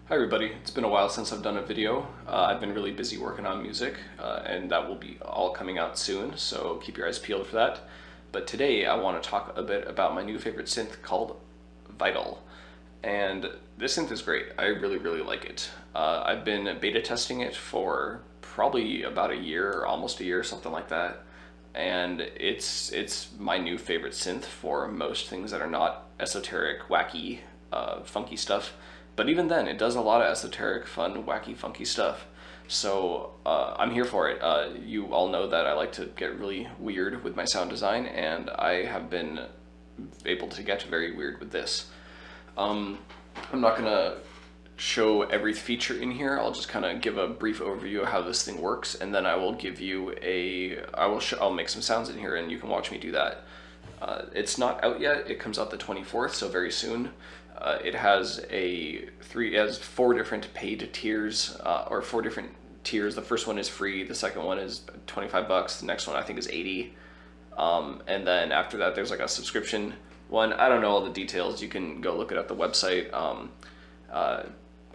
Hi everybody, it's been a while since I've done a video. I've been really busy working on music, and that will be all coming out soon, so keep your eyes peeled for that. But today I want to talk a bit about my new favorite synth called Vital. And this synth is great. I really like it. I've been beta testing it for probably about a year, almost a year, something like that. And it's my new favorite synth for most things that are not esoteric, wacky, funky stuff. But even then, it does a lot of esoteric, fun, wacky, funky stuff. So I'm here for it. You all know that I like to get really weird with my sound design, and I have been able to get very weird with this. Um, I'm not gonna show every feature in here. I'll just kind of give a brief overview of how this thing works, and then I will give you I'll make some sounds in here, and you can watch me do that. It's not out yet. It comes out the 24th, so very soon. It has four different paid tiers, or four different tiers. The first one is free. The second one is $25. The next one I think is 80. And then after that, there's like a subscription one. I don't know all the details. You can go look it up at the website. Uh,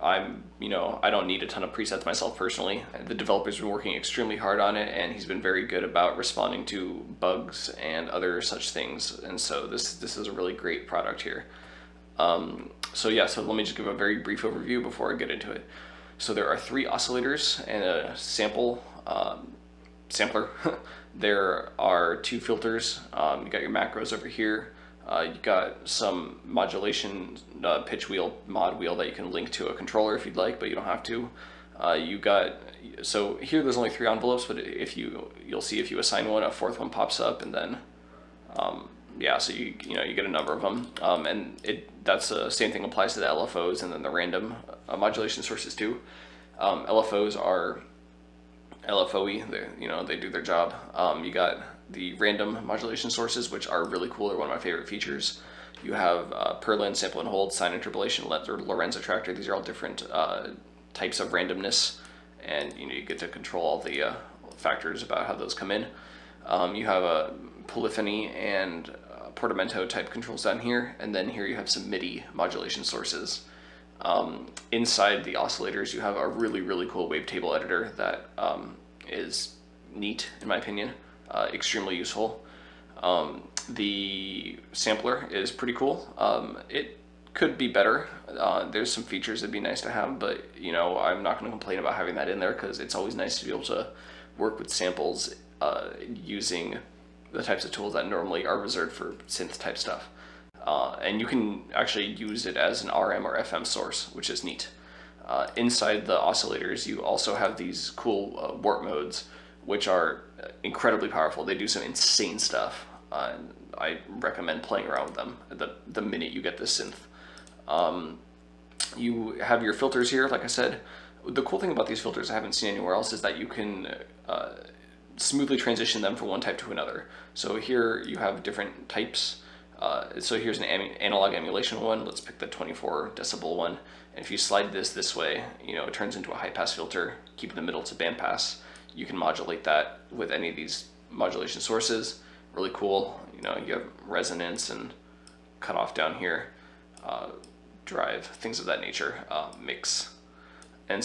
I don't need a ton of presets myself personally. The developer's been working extremely hard on it, and he's been very good about responding to bugs and other such things. And so this is a really great product here. So let me just give a very brief overview before I get into it. So there are three oscillators and a sampler. There are two filters. You got your macros over here. You got some modulation pitch wheel, mod wheel that you can link to a controller if you'd like, but you don't have to. So here there's only three envelopes, but you'll see if you assign one, a fourth one pops up, and then so you get a number of them, and that's the same thing applies to the LFOs and then the random modulation sources too. LFOs are LFOE, they do their job. You got the random modulation sources, which are really cool. They're one of my favorite features. You have Perlin, sample and hold, sine interpolation, or Lorenz attractor. These are all different types of randomness, and you get to control all the factors about how those come in. You have a polyphony and portamento type controls down here, and then here you have some MIDI modulation sources. Inside the oscillators, you have a really cool wavetable editor that is neat, in my opinion, extremely useful. The sampler is pretty cool. It could be better. There's some features that'd be nice to have, but I'm not going to complain about having that in there because it's always nice to be able to work with samples using the types of tools that normally are reserved for synth type stuff. And you can actually use it as an RM or FM source, which is neat. Inside the oscillators, you also have these cool warp modes, which are incredibly powerful. They do some insane stuff. I recommend playing around with them the minute you get this synth. You have your filters here, like I said. The cool thing about these filters I haven't seen anywhere else is that you can smoothly transition them from one type to another. So here you have different types. So here's an analog emulation one. Let's pick the 24 decibel one. And if you slide this way, it turns into a high pass filter. Keep in the middle to band pass. You can modulate that with any of these modulation sources. Really cool. You have resonance and cutoff down here, drive, things of that nature, mix. And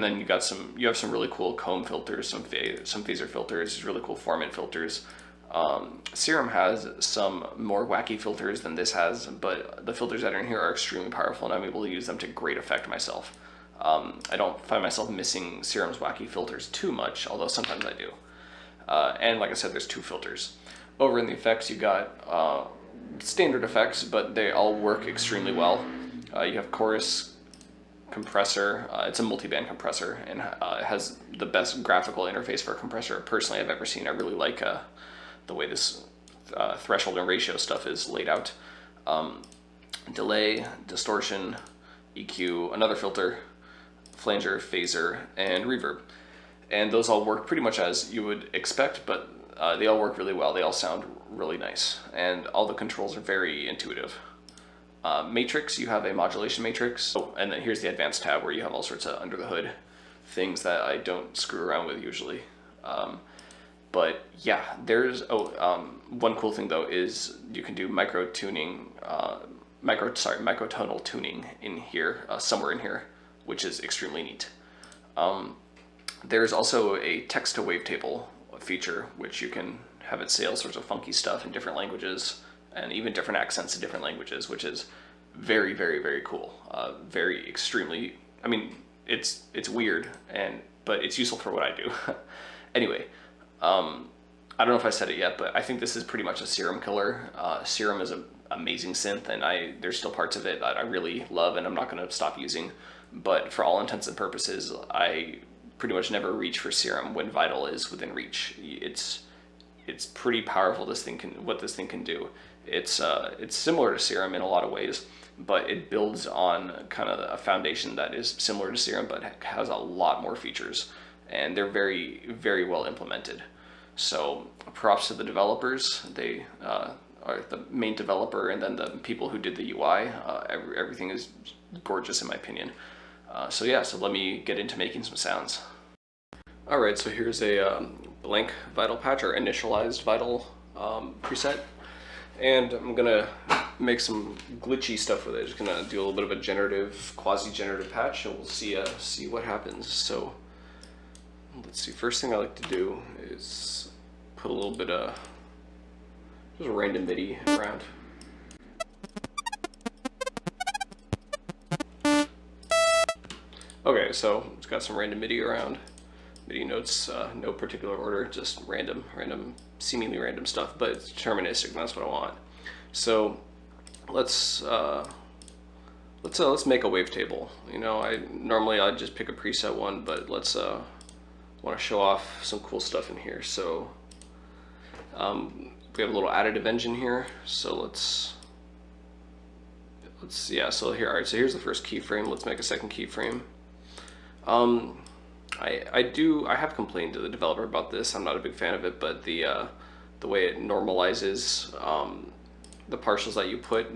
then you have some really cool comb filters, some phaser filters, really cool formant filters. Serum has some more wacky filters than this has, but the filters that are in here are extremely powerful, and I'm able to use them to great effect myself. I don't find myself missing Serum's wacky filters too much, although sometimes I do. And like I said, there's two filters. Over in the effects, you got standard effects, but they all work extremely well. You have chorus, compressor. It's a multi-band compressor, and it has the best graphical interface for a compressor personally I've ever seen. I really like the way this threshold and ratio stuff is laid out. Delay, distortion, EQ, another filter, flanger, phaser, and reverb. And those all work pretty much as you would expect, but they all work really well. They all sound really nice, and all the controls are very intuitive. Matrix, you have a modulation matrix. Oh, and then here's the advanced tab where you have all sorts of under the hood things that I don't screw around with usually. But yeah, one cool thing though is you can do microtonal tuning in here, somewhere in here. which is extremely neat. There's also a text to wavetable feature, which you can have it say all sorts of funky stuff in different languages and even different accents in different languages, which is very, very, very cool. Very extremely, I mean, it's weird, but it's useful for what I do. Anyway, I don't know if I said it yet, but I think this is pretty much a Serum killer. Serum is an amazing synth, and there's still parts of it that I really love and I'm not going to stop using. But for all intents and purposes, I pretty much never reach for Serum when Vital is within reach. It's pretty powerful. What this thing can do. It's similar to Serum in a lot of ways, but it builds on kind of a foundation that is similar to Serum, but has a lot more features, and they're very, very well implemented. So props to the developers. They are the main developer, and then the people who did the UI. Everything is gorgeous in my opinion. So yeah, so let me get into making some sounds. Alright, so here's a blank Vital patch, or initialized Vital preset. And I'm gonna make some glitchy stuff with it. Just gonna do a little bit of a generative, quasi-generative patch, and we'll see what happens. So let's see. First thing I like to do is put a little bit of just a random MIDI around. Okay, so it's got some random MIDI around. MIDI notes, no particular order, just random, seemingly random stuff, but it's deterministic, and that's what I want. So let's make a wavetable. You know, normally I'd just pick a preset one, but let's want to show off some cool stuff in here. So we have a little additive engine here. So let's yeah. So here, all right. So here's the first keyframe. Let's make a second keyframe. I have complained to the developer about this. I'm not a big fan of it, but the way it normalizes the partials that you put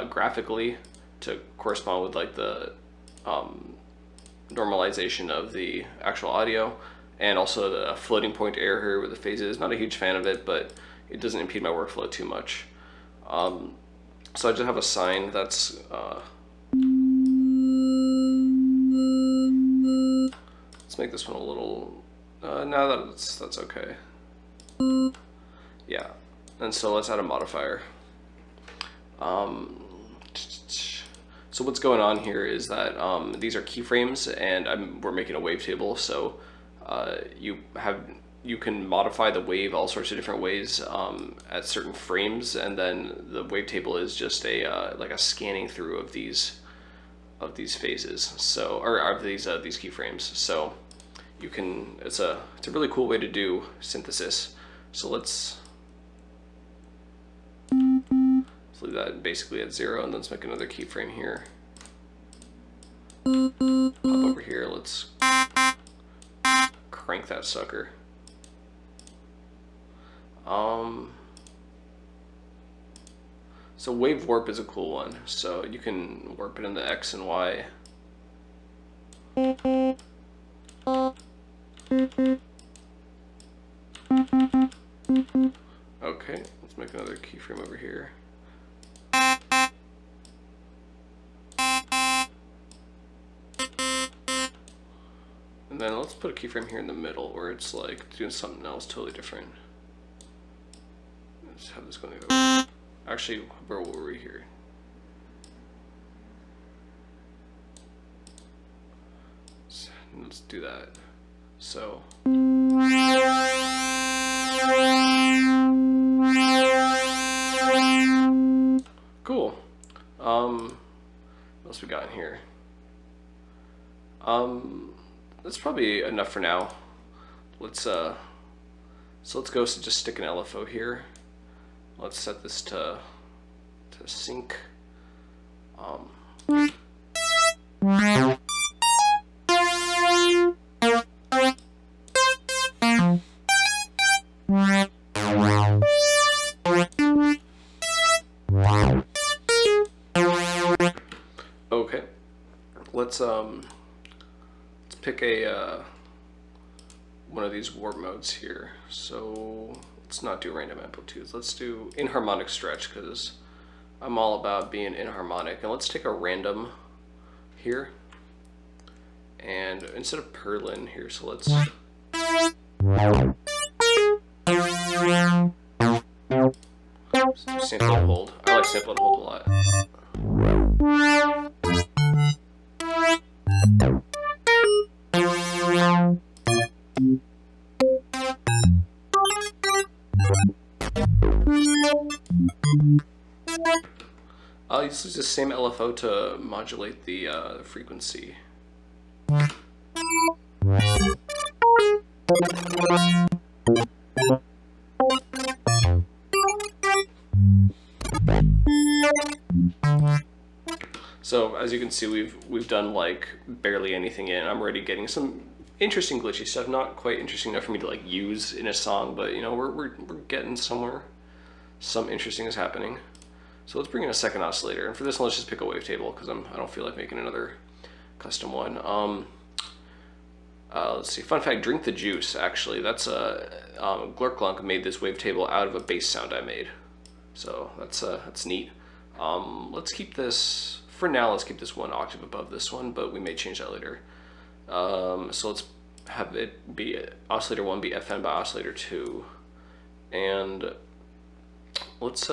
graphically to correspond with like the normalization of the actual audio, and also the floating point error here with the phases. Not a huge fan of it, but it doesn't impede my workflow too much. So I just have a sine that's let's make this one a little, no, that's okay. Yeah, and so let's add a modifier. So what's going on here is that these are keyframes, and we're making a wavetable. So you can modify the wave all sorts of different ways at certain frames, and then the wavetable is just like a scanning through of these phases. So, or of these keyframes. So you can, it's a really cool way to do synthesis. So let's leave that basically at 0, and then let's make another keyframe here. Hop over here, let's crank that sucker. So wave warp is a cool one. So you can warp it in the X and Y. Okay, let's make another keyframe over here. And then let's put a keyframe here in the middle where it's like doing something else totally different. Let's have this going the other way. Actually, where were we here? Let's do that. So cool. What else we got in here? That's probably enough for now. Let's so let's go just stick an LFO here. Let's set this to sync. Okay, let's pick a one of these warp modes here. So let's not do random amplitudes. Let's do inharmonic stretch, because I'm all about being inharmonic. And let's take a random here. And instead of purlin here, so let's sample and hold. I like sample and hold a lot. I'll use the same LFO to modulate the frequency. So as you can see, we've done like barely anything in. I'm already getting some interesting glitchy stuff. Not quite interesting enough for me to like use in a song, but you know we're getting somewhere. Some interesting is happening. So let's bring in a second oscillator, and for this one, let's just pick a wavetable because I don't feel like making another custom one. Let's see. Fun fact: drink the juice. Actually, that's Glurklunk made this wavetable out of a bass sound I made. So that's neat. Let's keep this for now. Let's keep this one octave above this one, but we may change that later. So let's have it be oscillator 1 be FM by oscillator 2, and let's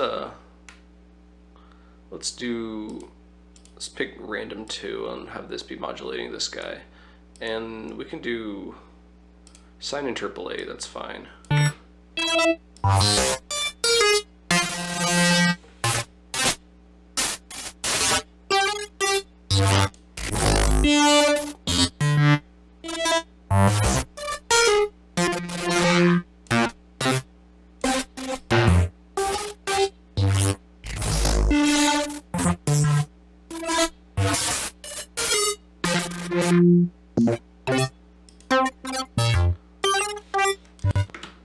pick random 2 and have this be modulating this guy, and we can do sine interpolate. That's fine.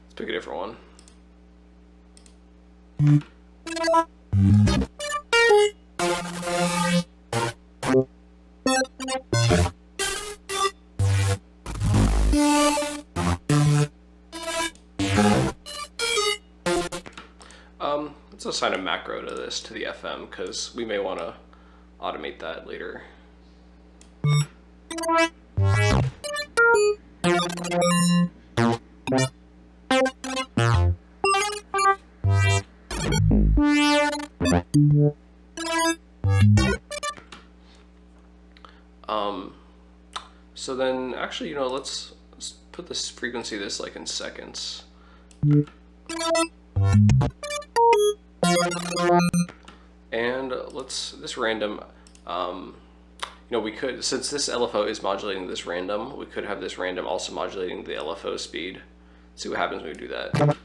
Let's pick a different one. Let's assign a macro to this, to the FM, because we may want to automate that later. So then actually, you know, let's put this frequency this like in seconds. And this random, you know, we could, since this LFO is modulating this random, we could have this random also modulating the LFO speed. Let's see what happens when we do that.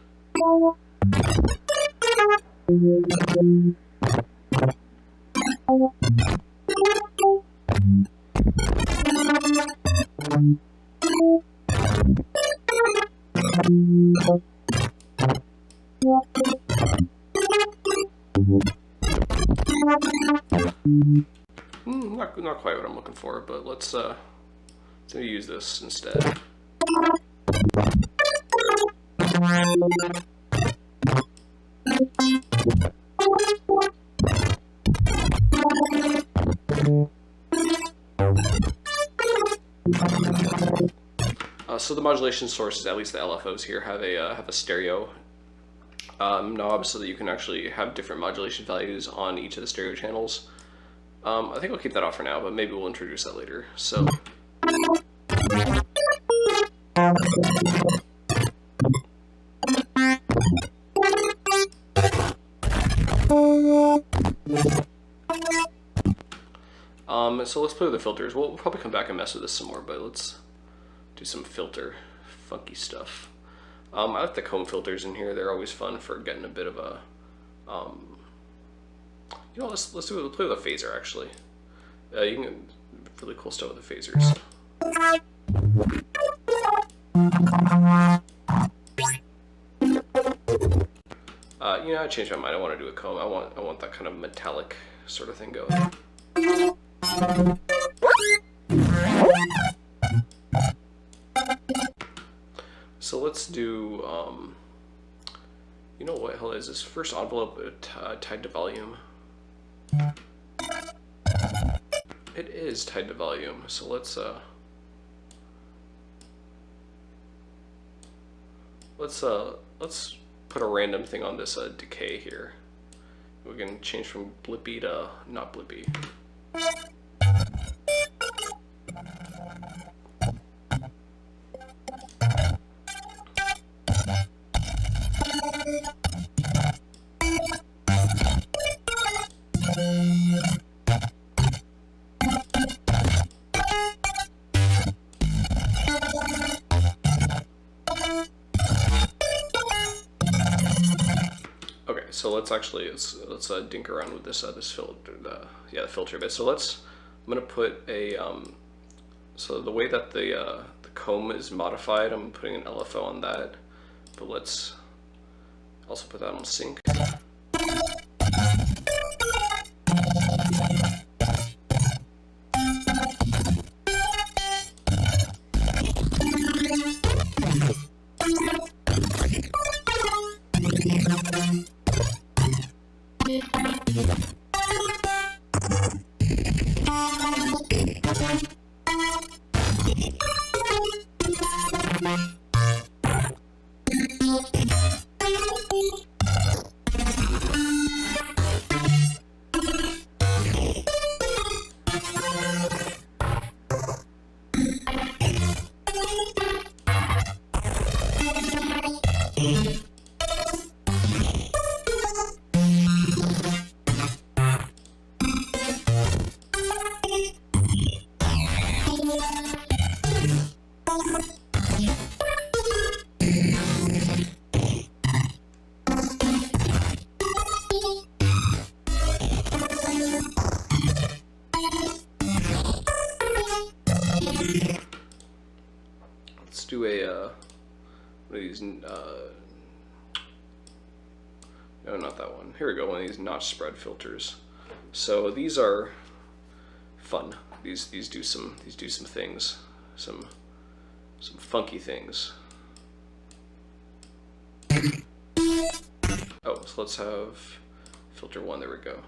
Not quite what I'm looking for, but let's use this instead. So the modulation sources, at least the LFOs here, have a stereo. Now obviously you can actually have different modulation values on each of the stereo channels. I think I'll keep that off for now, but maybe we'll introduce that later. So so let's play with the filters. We'll probably come back and mess with this some more, but let's do some filter funky stuff. I like the comb filters in here. They're always fun for getting a bit of a, you know, let's play with a phaser actually. You can get really cool stuff with the phasers. You know, I changed my mind. I want to do a comb. I want that kind of metallic sort of thing going. So let's do, you know what, hell is this first envelope tied to volume? It is tied to volume, so let's let's put a random thing on this decay here. We can change from blippy to not blippy. Okay, so let's dink around with this filter, the filter bit. So I'm gonna put a so the way that the comb is modified, I'm putting an LFO on that, but let's also put that on sync. Let's do a one of these. No, not that one. Here we go. One of these notch spread filters. So these are fun. These do some things, some funky things. Oh, so let's have filter 1. There we go.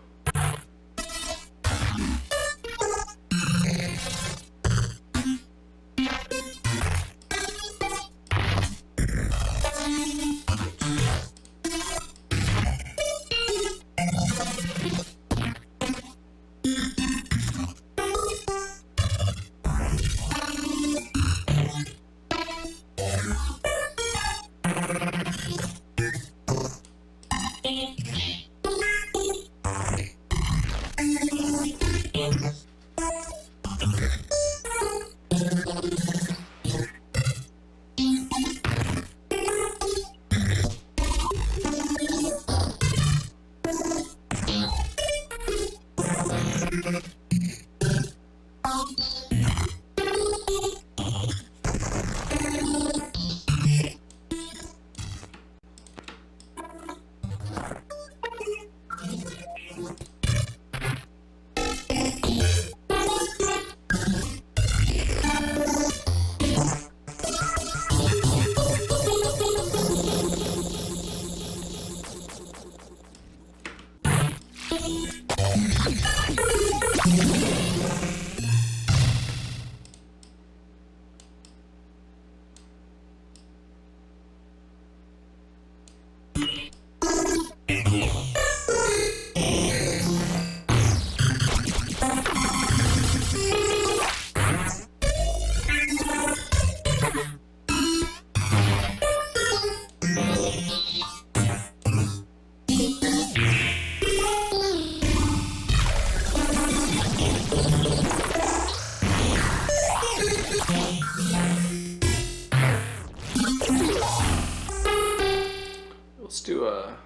Let's do a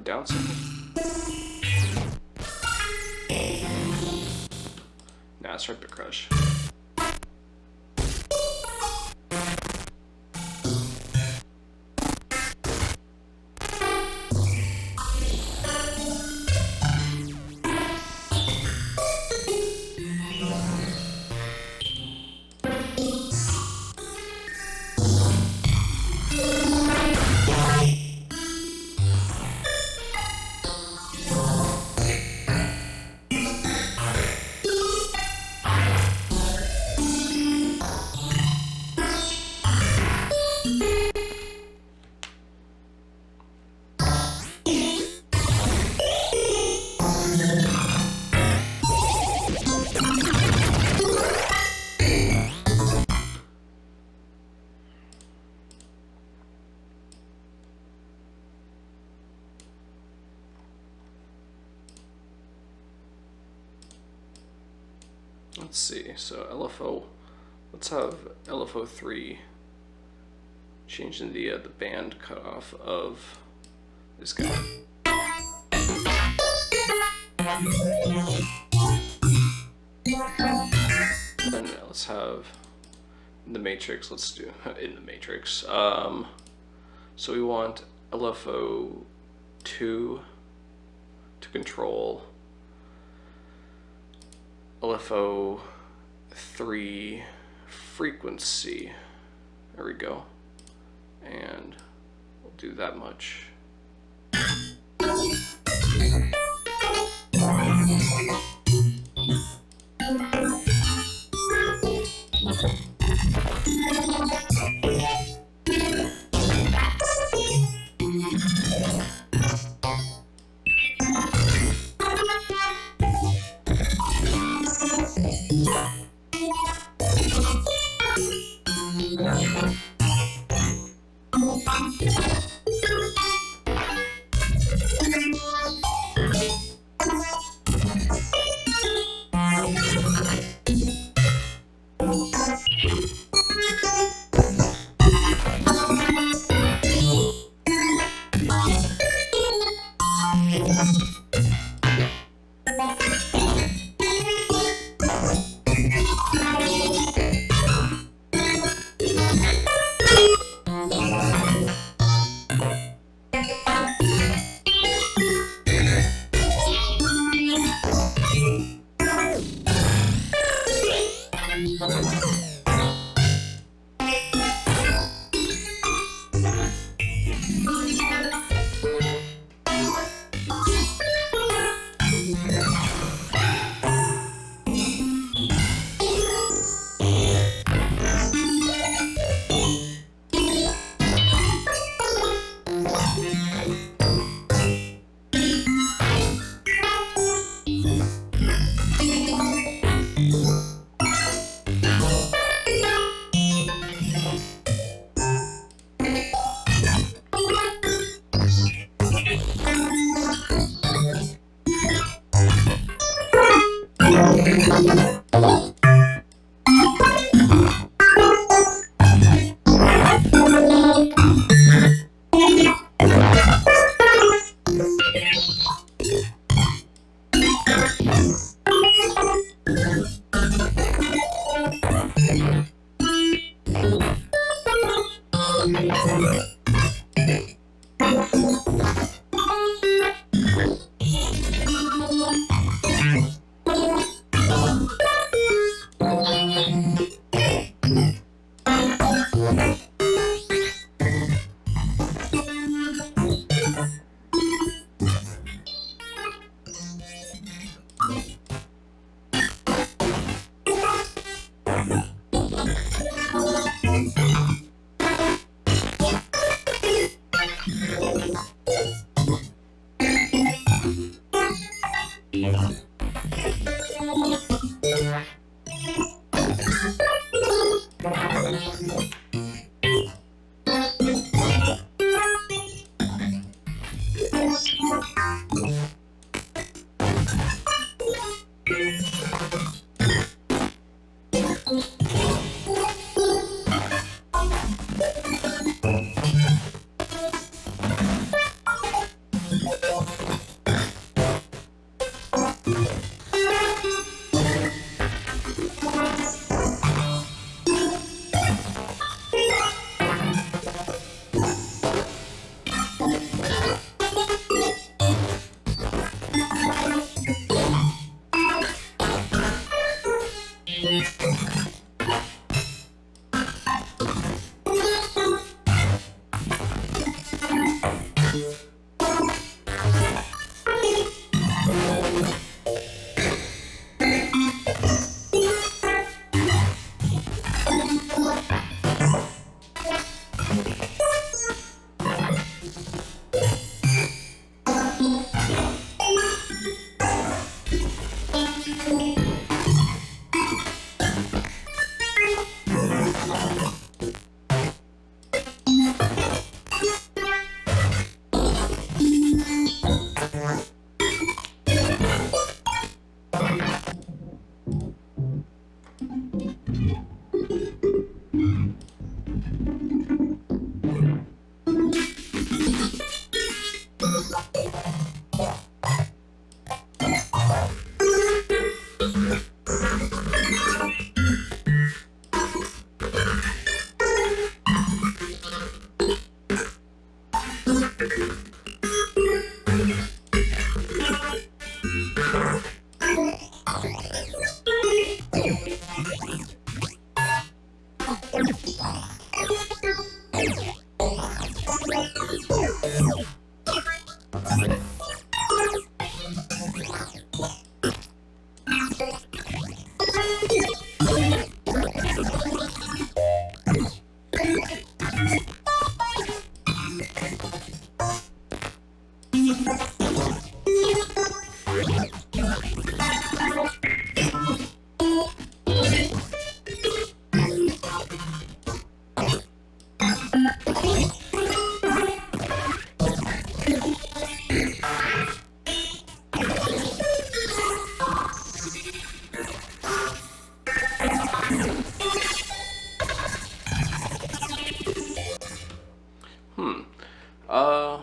down sample. Nah, let's try Bit Crush. let's see. So LFO, let's have LFO3 changing the band cutoff of this guy. Then let's have the matrix. Let's do in the matrix. So we want LFO2 to control LFO3 frequency. There we go. And we'll do that much.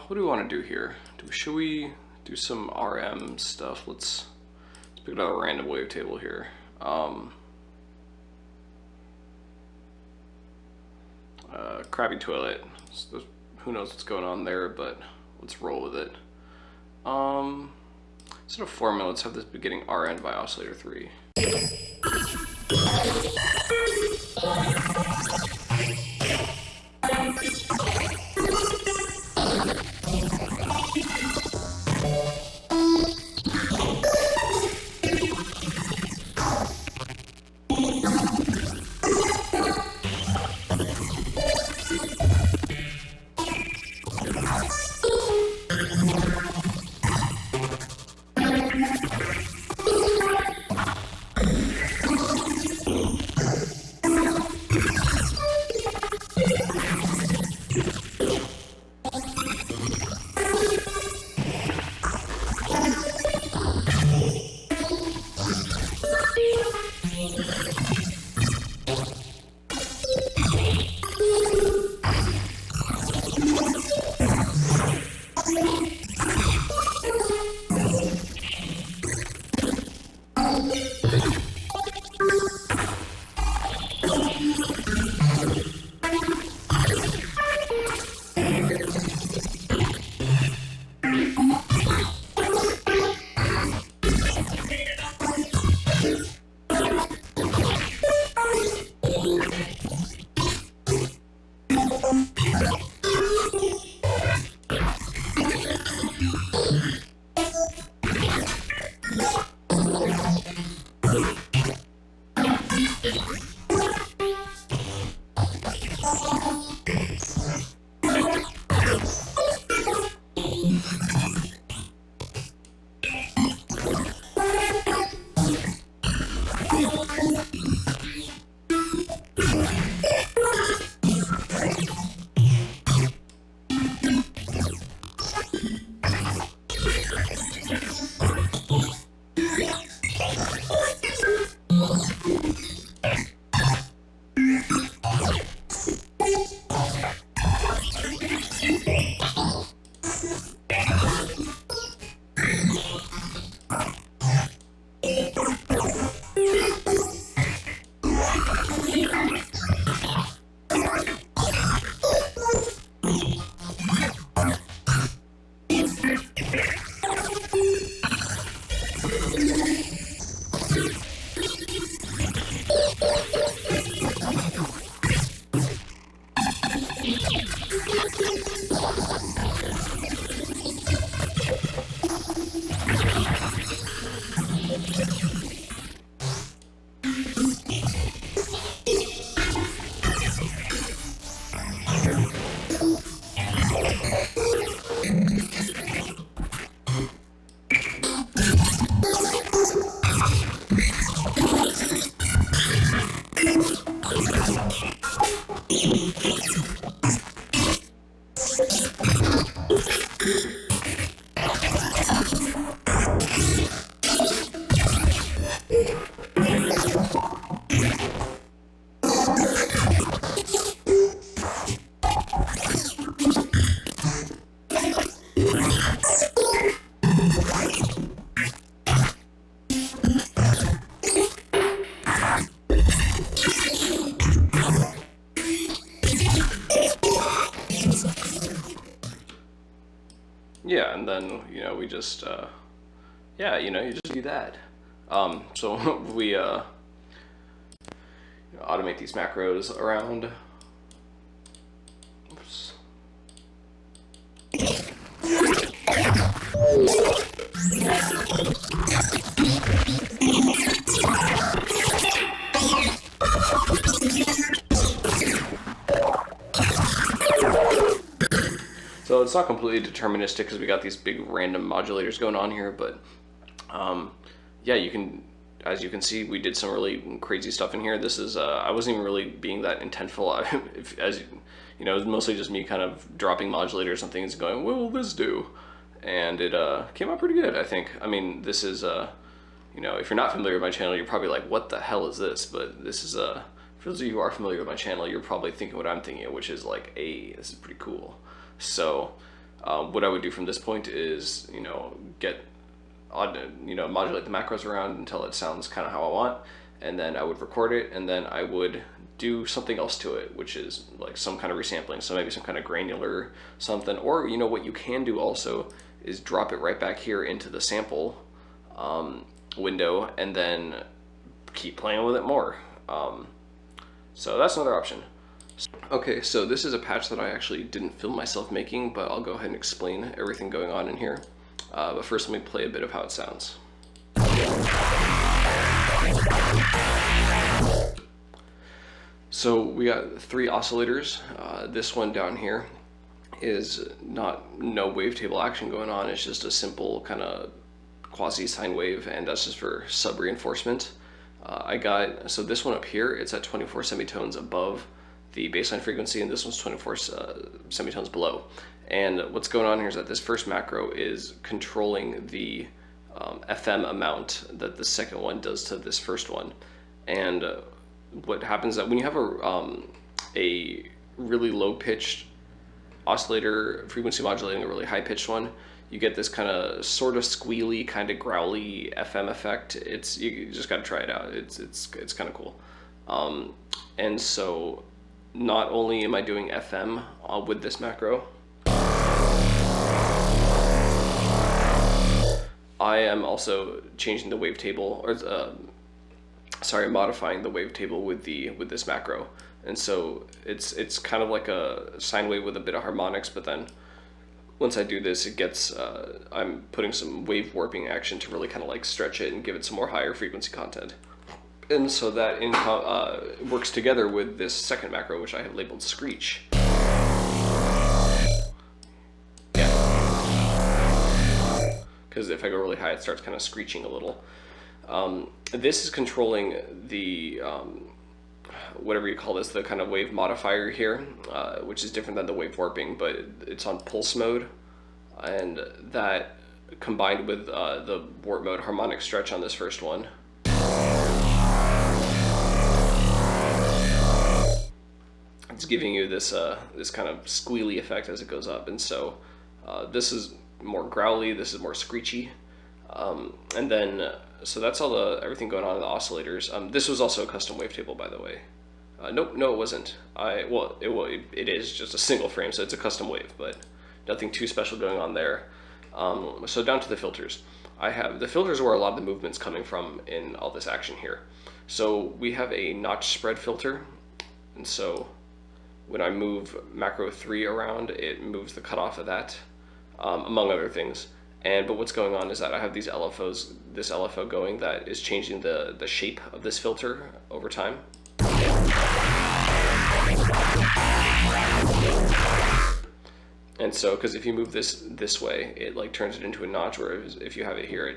What do we want to do here? Should we do some RM stuff? Let's pick another random wavetable here. Crappy toilet. So who knows what's going on there, but let's roll with it. Instead of formula, let's have this beginning RN by oscillator 3. and then, you know, we just, yeah, you know, you just do that. So we automate these macros around. Oops. So it's not completely deterministic because we got these big random modulators going on here, but yeah, you can, as you can see, we did some really crazy stuff in here. This is, I wasn't even really being that intentful. As you know, it was mostly just me kind of dropping modulators and things, going, what will this do? And it came out pretty good, I think. I mean, this is, you know, if you're not familiar with my channel, you're probably like, what the hell is this? But this is, for those of you who are familiar with my channel, you're probably thinking what I'm thinking, which is like, hey, this is pretty cool. So what I would do from this point is, you know, modulate the macros around until it sounds kind of how I want, and then I would record it, and then I would do something else to it, which is like some kind of resampling, so maybe some kind of granular something, or, you know, what you can do also is drop it right back here into the sample window, and then keep playing with it more. So that's another option. Okay, so this is a patch that I actually didn't film myself making, but I'll go ahead and explain everything going on in here. But first, let me play a bit of how it sounds. So we got 3 oscillators. This one down here is no wavetable action going on. It's just a simple kind of quasi sine wave, and that's just for sub reinforcement. So this one up here, it's at 24 semitones above the baseline frequency, and this one's 24 semitones below. And what's going on here is that this first macro is controlling the FM amount that the second one does to this first one. And what happens is that when you have a really low pitched oscillator frequency modulating a really high pitched one, you get this kind of sort of squealy, kind of growly FM effect. You just got to try it out. It's kind of cool. And so not only am I doing FM with this macro, I am also changing the wavetable, or modifying the wavetable with this macro. And so it's kind of like a sine wave with a bit of harmonics, but then once I do this, it gets, I'm putting some wave warping action to really kind of like stretch it and give it some more higher frequency content. And so that works together with this second macro, which I have labeled Screech. Yeah. Because if I go really high, it starts kind of screeching a little. This is controlling the, whatever you call this, the kind of wave modifier here, which is different than the wave warping, but it's on pulse mode. And that combined with the warp mode harmonic stretch on this first one, it's giving you this this kind of squealy effect as it goes up. And so this is more growly, this is more screechy, and then so that's all everything going on in the oscillators. This was also a custom wavetable, by the way. No, it wasn't. It is just a single frame, so it's a custom wave, but nothing too special going on there. So down to the filters. The filters are where a lot of the movement's coming from in all this action here. So we have a notch spread filter, and so when I move macro 3 around, it moves the cutoff of that, among other things. But what's going on is that I have these LFOs, this LFO going that is changing the shape of this filter over time. And so, because if you move this way, it like turns it into a notch, where if you have it here, it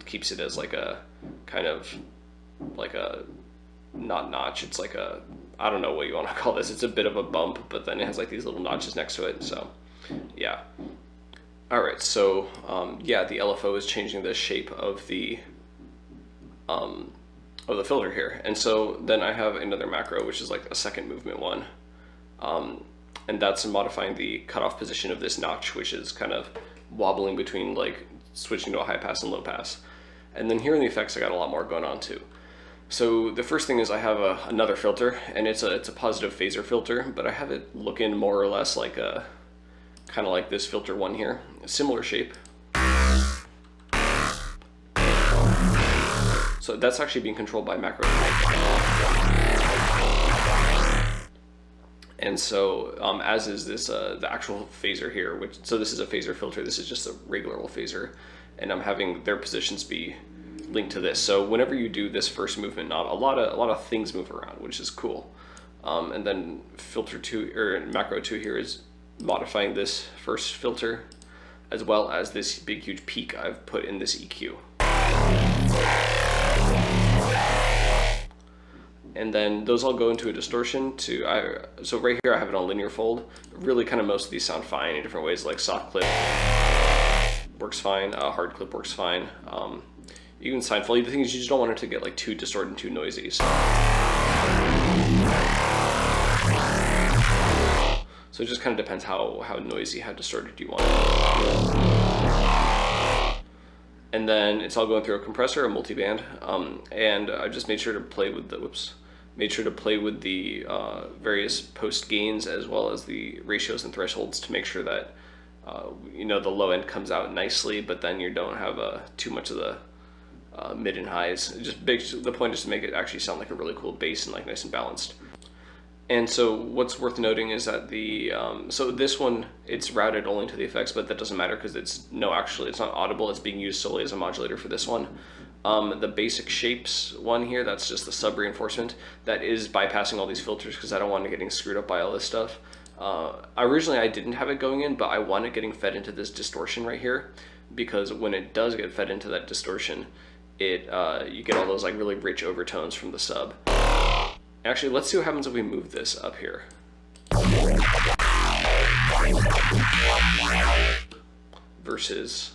keeps it as like a kind of like a, not notch, it's like a, I don't know what you want to call this. It's a bit of a bump, but then it has like these little notches next to it. So yeah. All right. So yeah, the LFO is changing the shape of the filter here. And so then I have another macro, which is like a second movement one. And that's modifying the cutoff position of this notch, which is kind of wobbling between like switching to a high pass and low pass. And then here in the effects, I got a lot more going on too. So the first thing is I have another filter, and it's a positive phasor filter, but I have it looking more or less like a kind of like this filter one here, a similar shape. So that's actually being controlled by macro. And so as is this the actual phaser here, so this is a phaser filter, this is just a regular old phaser, and I'm having their positions be linked to this. So whenever you do this first movement knob, a lot of things move around, which is cool. And then filter 2 or macro 2 here is modifying this first filter, as well as this big huge peak I've put in this EQ. And then those all go into a distortion so right here I have it on linear fold. Really kind of most of these sound fine in different ways, like soft clip works fine, hard clip works fine. Even sine fold, the thing is you just don't want it to get like too distorted and too noisy. So it just kind of depends how noisy, how distorted you want it. And then it's all going through a compressor, a multiband, and I just made sure to play with the various post gains as well as the ratios and thresholds to make sure that the low end comes out nicely, but then you don't have too much of the mid and highs. The point is to make it actually sound like a really cool bass and like nice and balanced. And so what's worth noting is that so this one, it's routed only to the effects, but that doesn't matter because it's not audible. It's being used solely as a modulator for this one. The basic shapes one here, that's just the sub reinforcement. That is bypassing all these filters because I don't want it getting screwed up by all this stuff. Originally I didn't have it going in, but I want it getting fed into this distortion right here, because when it does get fed into that distortion, you get all those like really rich overtones from the sub. Actually, let's see what happens if we move this up here. Versus.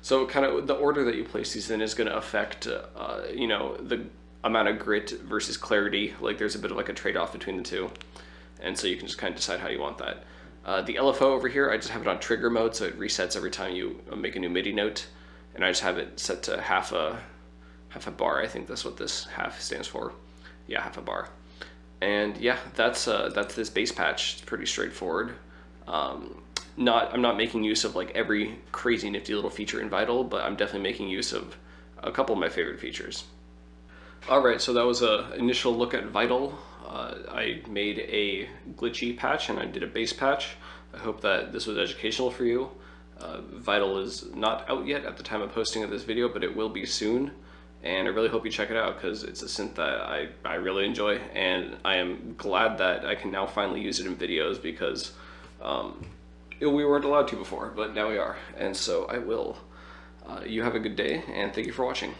So kind of the order that you place these in is going to affect, the amount of grit versus clarity. Like there's a bit of like a trade-off between the two. And so you can just kind of decide how you want that. The LFO over here, I just have it on trigger mode, so it resets every time you make a new MIDI note. And I just have it set to half a bar. I think that's what this half stands for. Yeah, half a bar. And yeah, that's this bass patch. It's pretty straightforward. I'm not making use of like every crazy nifty little feature in Vital, but I'm definitely making use of a couple of my favorite features. All right, so that was an initial look at Vital. I made a glitchy patch and I did a bass patch. I hope that this was educational for you. Vital is not out yet at the time of posting of this video, but it will be soon. And I really hope you check it out because it's a synth that I really enjoy, and I am glad that I can now finally use it in videos because we weren't allowed to before, but now we are. And so I will. You have a good day, and thank you for watching.